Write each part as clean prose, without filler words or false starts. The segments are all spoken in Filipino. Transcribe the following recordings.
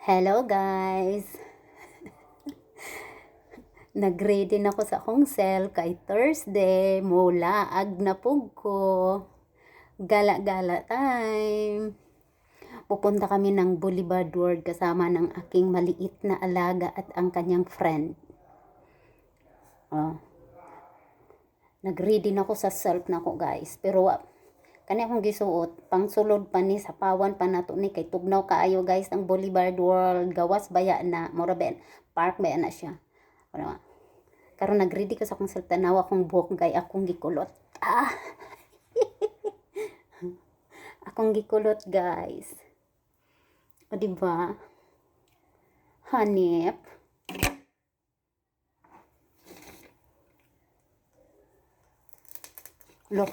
Hello guys! Nag-ready na ko sa akong cell kay Thursday. Mula ag na pug ko. Gala-gala time. Pupunta kami ng Boulevard World kasama ng aking maliit na alaga at ang kanyang friend. Oh. Nag-ready na ko sa self na ko guys. Pero kani akong gisuot, pang sulod pa ni sa pawan pa nato ni kay tugnaw kaayo guys ang Boulevard World. Gawas baya na, mura ben, park baya na siya. Ano, karon nag-ready ko sa akong self tanawa akong buhok gay akong gikulot. Akong gikulot guys. O diba? Hanip. Look.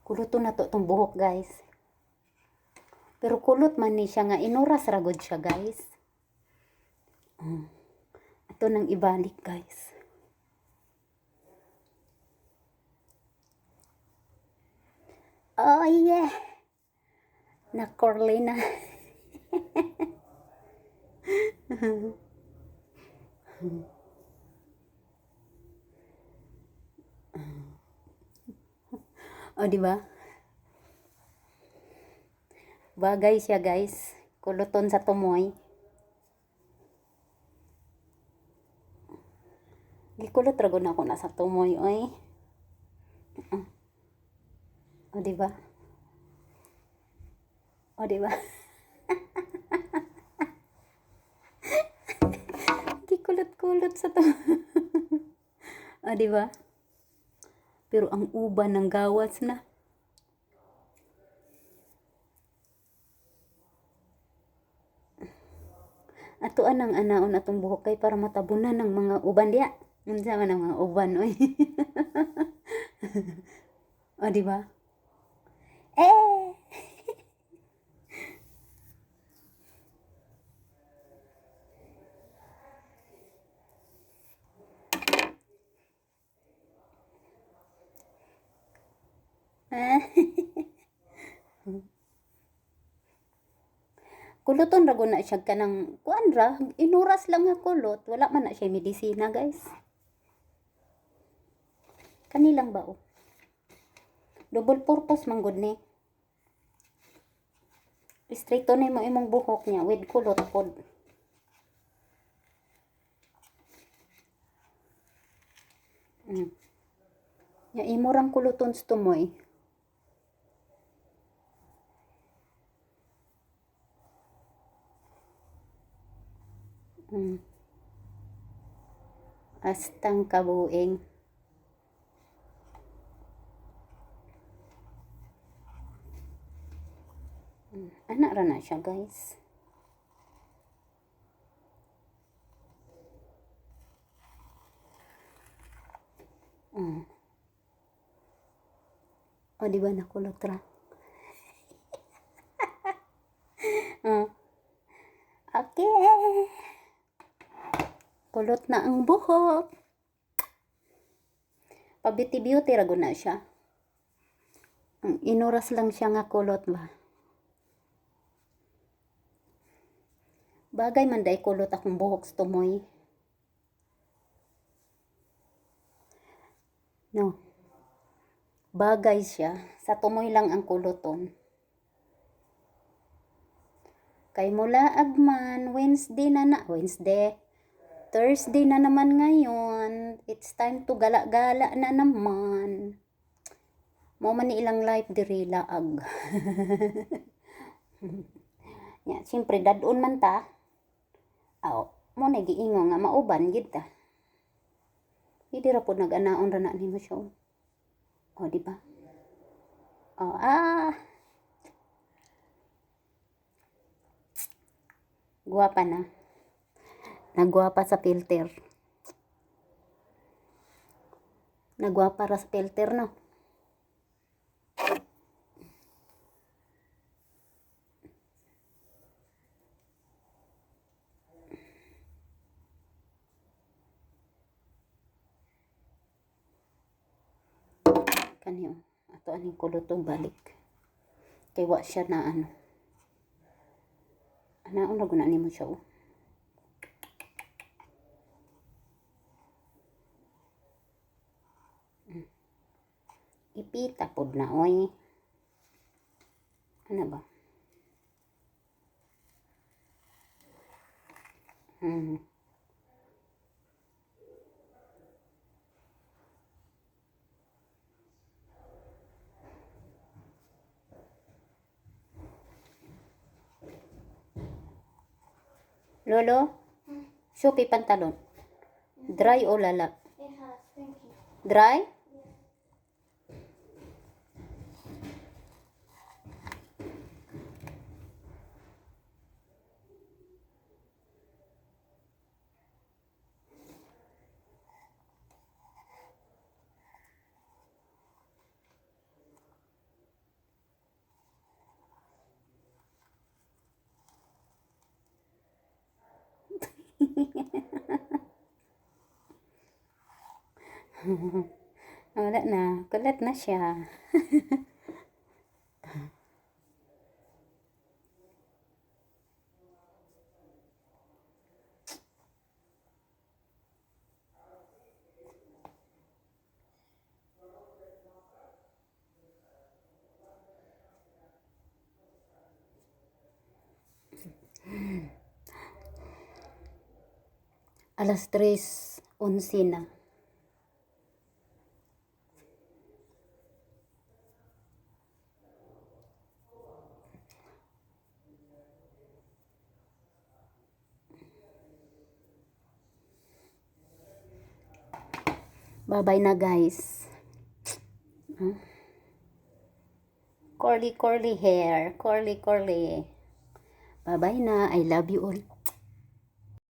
Kuluto na to tong buhok guys. Pero kulot man ni siya nga inuras ragod siya guys. Ito nang ibalik guys. Oh yeah. Na-curly na. O diba? Bagay siya guys. Kuluton sa tumoy. Gikulot ragod na ako na sa tumoy oy. O diba? O diba? Gikulot-kulot sa tumoy. O diba? Pero ang uban ng gawas na. Atuan ang anaon atong buhok kay para matabunan ng mga uban diya. Unsa man ang mga uban oy. O di ba? Eh. Kuluton ra gud na siya kanang kuan ra, inuras lang nga kulot, wala man na siya medisina, guys. Kanilang ba oh? Double purpose man gud ni. Straighto na mo imong buhok niya with kulot pod. Ya imo rang kuluton sa tumoy. Astang kabuing. Anak ra na siya guys. O di ba nakulot ra? Okay. Kulot na ang buhok. Pa-beauty-beauty ra gud na siya. Inuras lang siya nga kulot ba. Bagay man day kulot akong buhok sa tumoy. No. Bagay siya. Sa tumoy lang ang kuluton. Kay mula agman, Wednesday na na. Thursday na naman ngayon. It's time to gala-gala na naman. Mo man ni ilang life diri laag. Ya, siyempre dadon man ta. Aw, mo na giingo nga mauban gid ta. Hindi ra po nag-anaon ra na nimo siya. O, di ba? O, guwapa na. Nagwapa sa filter. Nagwapa ra sa filter, no? Kaniyo. Ato aning kulutong balik. Kay wa siya na ano. Anaon na guna nimo siya oh. Ipita pod na oy. Ano ba? Lolo, Shopee pantalon. Dry o lalak? Dry? Wala na. Kulat na siya. Alas 3:11 na. Bye-bye na guys. Curly hair. Curly. Bye-bye na. I love you all.